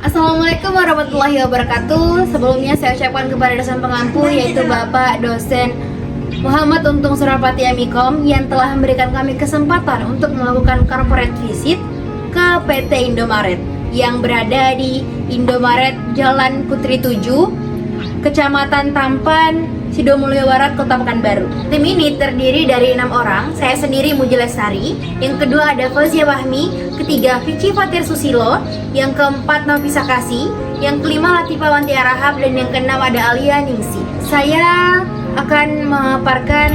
Assalamualaikum warahmatullahi wabarakatuh. Sebelumnya saya ucapkan kepada dosen pengampu yaitu Bapak dosen Muhammad Untung Surapati Amikom yang telah memberikan kami kesempatan untuk melakukan corporate visit ke PT Indomaret yang berada di Indomaret Jalan Putri 7, Kecamatan Tampan, Sidomulyo Barat, Kota Pekanbaru. Tim ini terdiri dari 6 orang. Saya sendiri Muji Lestari, yang kedua ada Fauzia Wahmi, ketiga Vici Fatir Susilo, yang keempat Nafisa Kasih, yang kelima Latifah Wanti Arahab, dan yang keenam ada Alia Ningsi. Saya akan memaparkan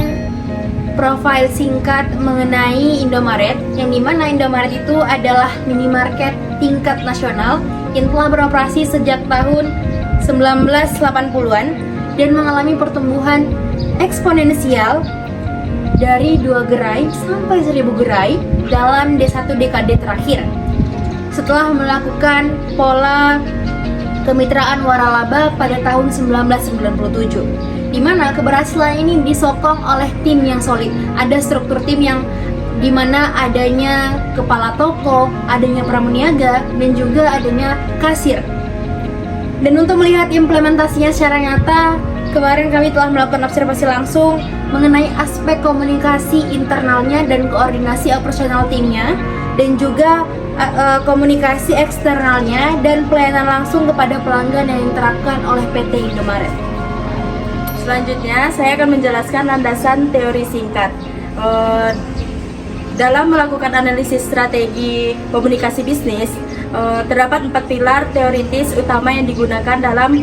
profil singkat mengenai Indomaret, yang dimana Indomaret itu adalah minimarket tingkat nasional yang telah beroperasi sejak tahun 1980-an dan mengalami pertumbuhan eksponensial dari 2 gerai sampai 1000 gerai dalam satu dekade terakhir. Setelah melakukan pola kemitraan waralaba pada tahun 1997, di mana keberhasilan ini disokong oleh tim yang solid. Ada struktur tim yang dimana adanya kepala toko, adanya pramuniaga, dan juga adanya kasir. Dan untuk melihat implementasinya secara nyata, kemarin kami telah melakukan observasi langsung mengenai aspek komunikasi internalnya dan koordinasi operasional timnya, dan juga komunikasi eksternalnya dan pelayanan langsung kepada pelanggan yang diterapkan oleh PT Indomaret. Selanjutnya, saya akan menjelaskan landasan teori singkat. Dalam melakukan analisis strategi komunikasi bisnis, terdapat 4 pilar teoritis utama yang digunakan dalam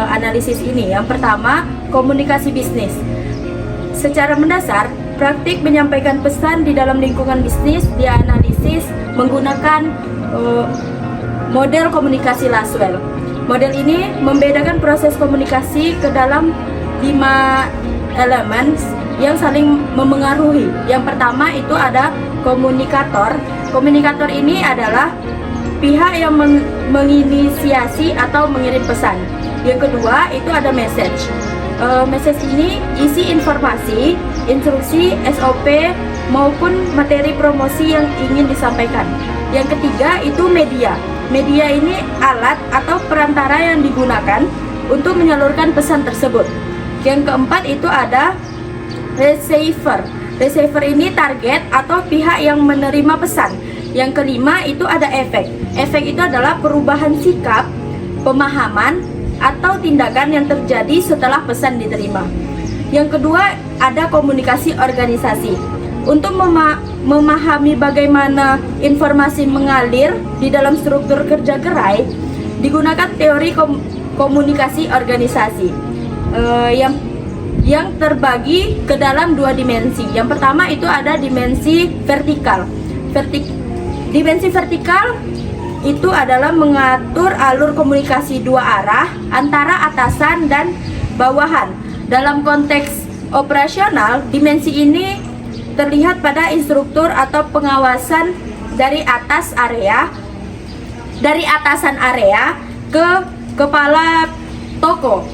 analisis ini. Yang pertama, komunikasi bisnis. Secara mendasar, praktik menyampaikan pesan di dalam lingkungan bisnis dianalisis menggunakan model komunikasi Laswell. Model ini membedakan proses komunikasi ke dalam 5 elemen yang saling memengaruhi. Yang pertama itu ada komunikator. Komunikator ini adalah pihak yang menginisiasi atau mengirim pesan. Yang kedua itu ada message. Message ini isi informasi, instruksi, SOP maupun materi promosi yang ingin disampaikan. Yang ketiga itu media. Media ini alat atau perantara yang digunakan untuk menyalurkan pesan tersebut. Yang keempat itu ada receiver. Receiver ini target atau pihak yang menerima pesan. Yang kelima itu ada efek. Efek itu adalah perubahan sikap, pemahaman, atau tindakan yang terjadi setelah pesan diterima. Yang kedua ada komunikasi organisasi. Untuk memahami bagaimana informasi mengalir di dalam struktur kerja gerai, digunakan teori komunikasi organisasi yang terbagi ke dalam 2 dimensi. Yang pertama itu ada dimensi vertikal. Dimensi vertikal itu adalah mengatur alur komunikasi 2 arah antara atasan dan bawahan. Dalam konteks operasional, dimensi ini terlihat pada instruktur atau pengawasan dari atasan area ke kepala toko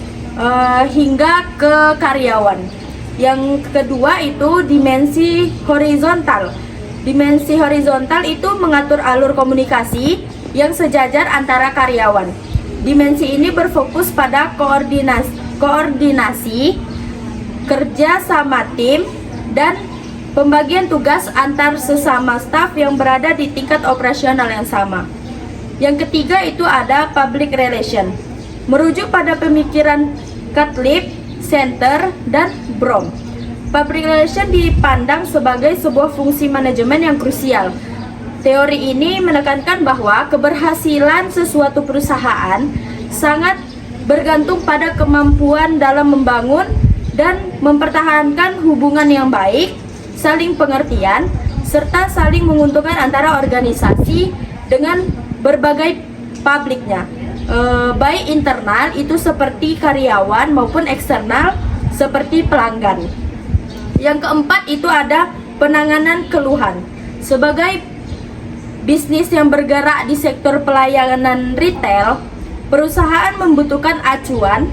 hingga ke karyawan. Yang kedua itu dimensi horizontal. Dimensi horizontal itu mengatur alur komunikasi yang sejajar antara karyawan. Dimensi ini berfokus pada koordinasi kerja sama tim dan pembagian tugas antar sesama staf yang berada di tingkat operasional yang sama. Yang ketiga itu ada public relation. Merujuk pada pemikiran Catlip, Center, dan Brom. Public relation dipandang sebagai sebuah fungsi manajemen yang krusial. Teori ini menekankan bahwa keberhasilan sesuatu perusahaan sangat bergantung pada kemampuan dalam membangun dan mempertahankan hubungan yang baik, saling pengertian, serta saling menguntungkan antara organisasi dengan berbagai publiknya. Baik internal itu seperti karyawan maupun eksternal seperti pelanggan. Yang keempat itu ada penanganan keluhan. Sebagai bisnis yang bergerak di sektor pelayanan retail, perusahaan membutuhkan acuan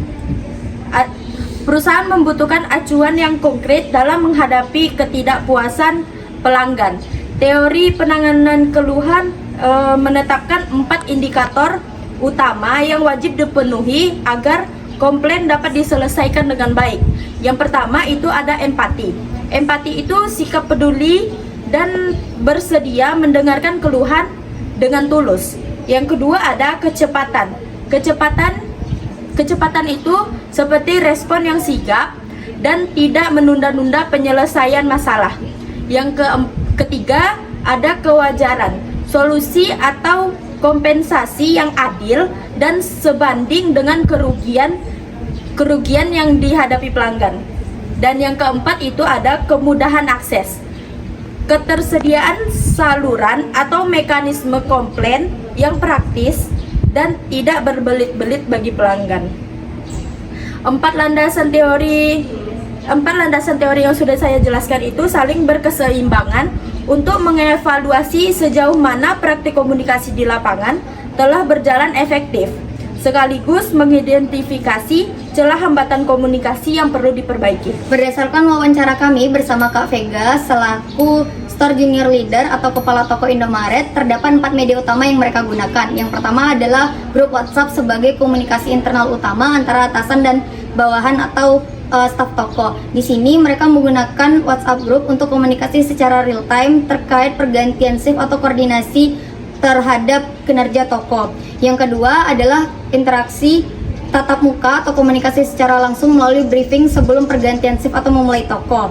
yang konkret dalam menghadapi ketidakpuasan pelanggan. Teori penanganan keluhan menetapkan 4 indikator utama yang wajib dipenuhi agar komplain dapat diselesaikan dengan baik. Yang pertama itu ada empati. Empati itu sikap peduli dan bersedia mendengarkan keluhan dengan tulus. Yang kedua ada kecepatan. Kecepatan itu seperti respon yang sigap dan tidak menunda-nunda penyelesaian masalah. Yang ketiga ada kewajaran. Solusi atau kompensasi yang adil dan sebanding dengan kerugian yang dihadapi pelanggan. Dan yang keempat itu ada kemudahan akses. Ketersediaan saluran atau mekanisme komplain yang praktis dan tidak berbelit-belit bagi pelanggan. Empat landasan teori yang sudah saya jelaskan itu saling berkeseimbangan untuk mengevaluasi sejauh mana praktik komunikasi di lapangan telah berjalan efektif, sekaligus mengidentifikasi celah hambatan komunikasi yang perlu diperbaiki. Berdasarkan wawancara kami bersama Kak Vega selaku Store Junior Leader atau Kepala Toko Indomaret, terdapat 4 media utama yang mereka gunakan. Yang pertama adalah grup WhatsApp sebagai komunikasi internal utama antara atasan dan bawahan atau staf toko. Di sini mereka menggunakan WhatsApp group untuk komunikasi secara real time terkait pergantian shift atau koordinasi terhadap kinerja toko. Yang kedua adalah interaksi tatap muka atau komunikasi secara langsung melalui briefing sebelum pergantian shift atau memulai toko.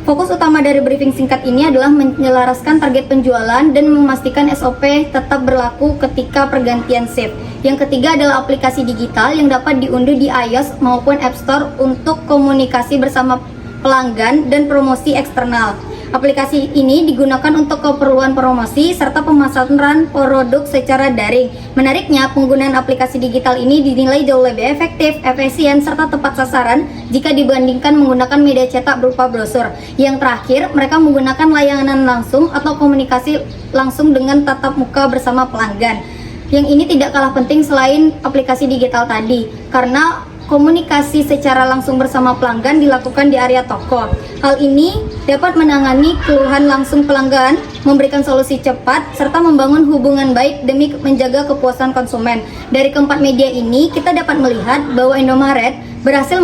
Fokus utama dari briefing singkat ini adalah menyelaraskan target penjualan dan memastikan SOP tetap berlaku ketika pergantian shift. Yang ketiga adalah aplikasi digital yang dapat diunduh di iOS maupun App Store untuk komunikasi bersama pelanggan dan promosi eksternal. Aplikasi ini digunakan untuk keperluan promosi serta pemasaran produk secara daring. Menariknya, penggunaan aplikasi digital ini dinilai jauh lebih efektif, efisien, serta tepat sasaran jika dibandingkan menggunakan media cetak berupa brosur. Yang terakhir, mereka menggunakan layanan langsung atau komunikasi langsung dengan tatap muka bersama pelanggan. Yang ini tidak kalah penting selain aplikasi digital tadi, karena komunikasi secara langsung bersama pelanggan dilakukan di area toko. Hal ini dapat menangani keluhan langsung pelanggan, memberikan solusi cepat, serta membangun hubungan baik demi menjaga kepuasan konsumen. Dari keempat media ini, kita dapat melihat bahwa Indomaret berhasil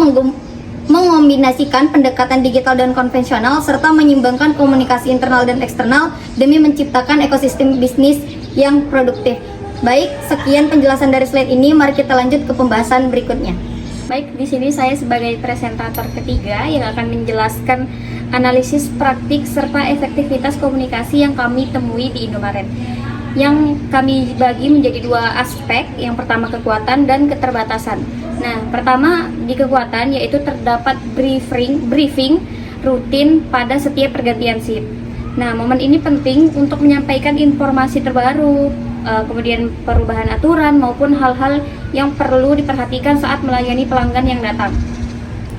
mengombinasikan pendekatan digital dan konvensional serta menyimbangkan komunikasi internal dan eksternal demi menciptakan ekosistem bisnis yang produktif. Baik, sekian penjelasan dari slide ini, mari kita lanjut ke pembahasan berikutnya. Baik, di sini saya sebagai presentator ketiga yang akan menjelaskan analisis praktik serta efektivitas komunikasi yang kami temui di Indomaret. Yang kami bagi menjadi 2 aspek, yang pertama kekuatan dan keterbatasan. Nah, pertama di kekuatan yaitu terdapat briefing rutin pada setiap pergantian shift. Nah, momen ini penting untuk menyampaikan informasi terbaru, kemudian perubahan aturan maupun hal-hal yang perlu diperhatikan saat melayani pelanggan yang datang.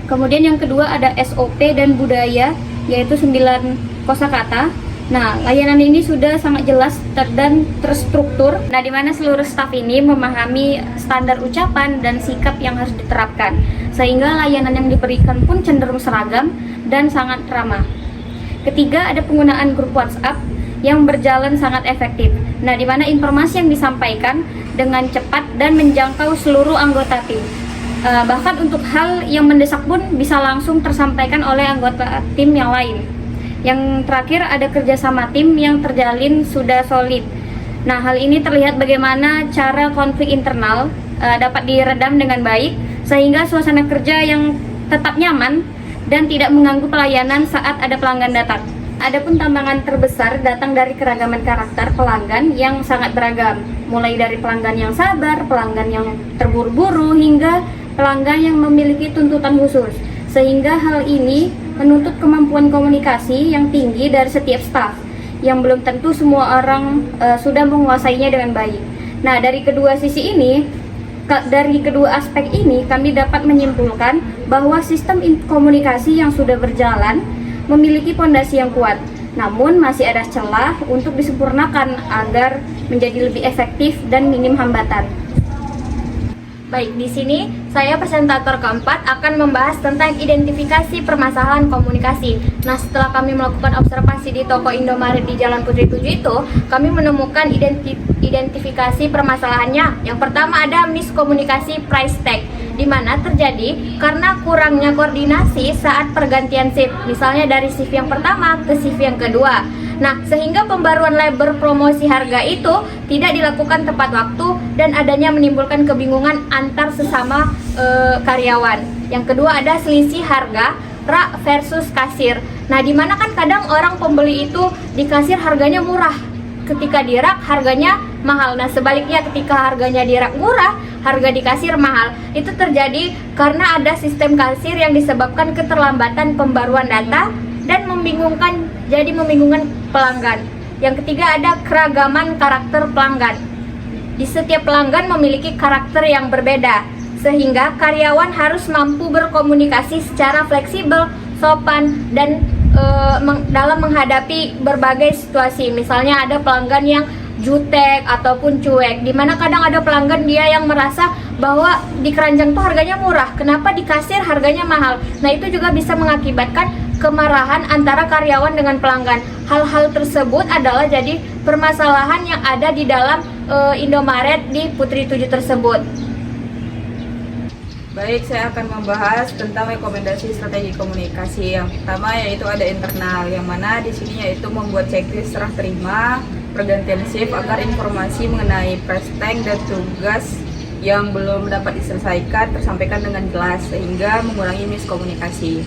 Kemudian yang kedua ada SOP dan budaya, yaitu 9 kosakata. Nah, layanan ini sudah sangat jelas dan terstruktur. Nah, di mana seluruh staf ini memahami standar ucapan dan sikap yang harus diterapkan, sehingga layanan yang diberikan pun cenderung seragam dan sangat ramah. Ketiga, ada penggunaan grup WhatsApp yang berjalan sangat efektif. Nah, di mana informasi yang disampaikan dengan cepat dan menjangkau seluruh anggota tim. Bahkan untuk hal yang mendesak pun bisa langsung tersampaikan oleh anggota tim yang lain. Yang terakhir ada kerjasama tim yang terjalin sudah solid. Nah, hal ini terlihat bagaimana cara konflik internal dapat diredam dengan baik, sehingga suasana kerja yang tetap nyaman dan tidak mengganggu pelayanan saat ada pelanggan datang. Adapun tantangan terbesar datang dari keragaman karakter pelanggan yang sangat beragam, mulai dari pelanggan yang sabar, pelanggan yang terburu-buru, hingga pelanggan yang memiliki tuntutan khusus. Sehingga hal ini menuntut kemampuan komunikasi yang tinggi dari setiap staf, yang belum tentu semua orang sudah menguasainya dengan baik. Nah, dari kedua sisi ini, dari kedua aspek ini kami dapat menyimpulkan bahwa sistem komunikasi yang sudah berjalan memiliki fondasi yang kuat, namun masih ada celah untuk disempurnakan agar menjadi lebih efektif dan minim hambatan. Baik, di sini saya presentator keempat akan membahas tentang identifikasi permasalahan komunikasi. Nah, setelah kami melakukan observasi di toko Indomaret di Jalan Putri 7 itu, kami menemukan identifikasi permasalahannya. Yang pertama ada miskomunikasi price tag, di mana terjadi karena kurangnya koordinasi saat pergantian shift, misalnya dari shift yang pertama ke shift yang kedua. Nah, sehingga pembaruan label promosi harga itu tidak dilakukan tepat waktu dan adanya menimbulkan kebingungan antar sesama karyawan. Yang kedua ada selisih harga rak versus kasir. Nah, dimana kan kadang orang pembeli itu di kasir harganya murah, ketika di rak harganya mahal. Nah, sebaliknya ketika harganya di rak murah, harga di kasir mahal. Itu terjadi karena ada sistem kasir yang disebabkan keterlambatan pembaruan data dan membingungkan pelanggan. Yang ketiga ada keragaman karakter pelanggan. Di setiap pelanggan memiliki karakter yang berbeda, sehingga karyawan harus mampu berkomunikasi secara fleksibel, sopan, dan dalam menghadapi berbagai situasi. Misalnya ada pelanggan yang jutek ataupun cuek, dimana kadang ada pelanggan dia yang merasa bahwa di keranjang tuh harganya murah, kenapa di kasir harganya mahal. Nah, itu juga bisa mengakibatkan kemarahan antara karyawan dengan pelanggan. Hal-hal tersebut adalah jadi permasalahan yang ada di dalam Indomaret di Putri 7 tersebut. Baik, saya akan membahas tentang rekomendasi strategi komunikasi. Yang pertama yaitu ada internal, yang mana di sini yaitu membuat checklist serah terima pergantian shift agar informasi mengenai price tag dan tugas yang belum dapat diselesaikan tersampaikan dengan jelas sehingga mengurangi miskomunikasi.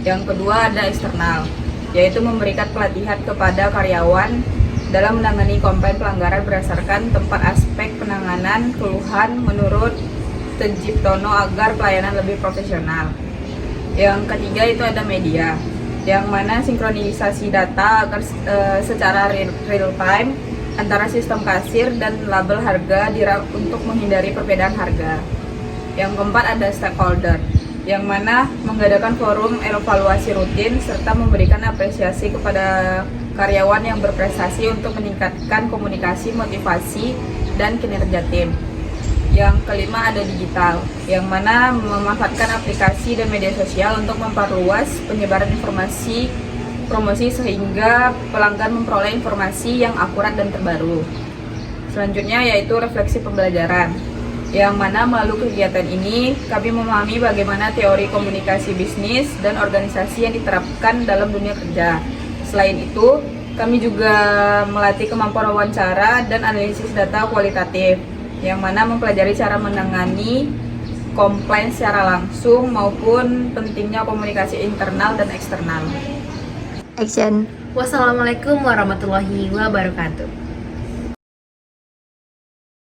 Yang kedua ada eksternal, yaitu memberikan pelatihan kepada karyawan dalam menangani komplain pelanggaran berdasarkan tempat aspek penanganan keluhan menurut Tejiptono agar pelayanan lebih profesional. Yang ketiga itu ada media, yang mana sinkronisasi data agar secara real time antara sistem kasir dan label harga untuk menghindari perbedaan harga. Yang keempat ada stakeholder, yang mana mengadakan forum evaluasi rutin serta memberikan apresiasi kepada karyawan yang berprestasi untuk meningkatkan komunikasi, motivasi, dan kinerja tim. Yang kelima ada digital, yang mana memanfaatkan aplikasi dan media sosial untuk memperluas penyebaran informasi promosi sehingga pelanggan memperoleh informasi yang akurat dan terbaru. Selanjutnya yaitu refleksi pembelajaran, yang mana melalui kegiatan ini kami memahami bagaimana teori komunikasi bisnis dan organisasi yang diterapkan dalam dunia kerja. Selain itu, kami juga melatih kemampuan wawancara dan analisis data kualitatif, yang mana mempelajari cara menangani komplain secara langsung maupun pentingnya komunikasi internal dan eksternal. Action. Wassalamualaikum warahmatullahi wabarakatuh.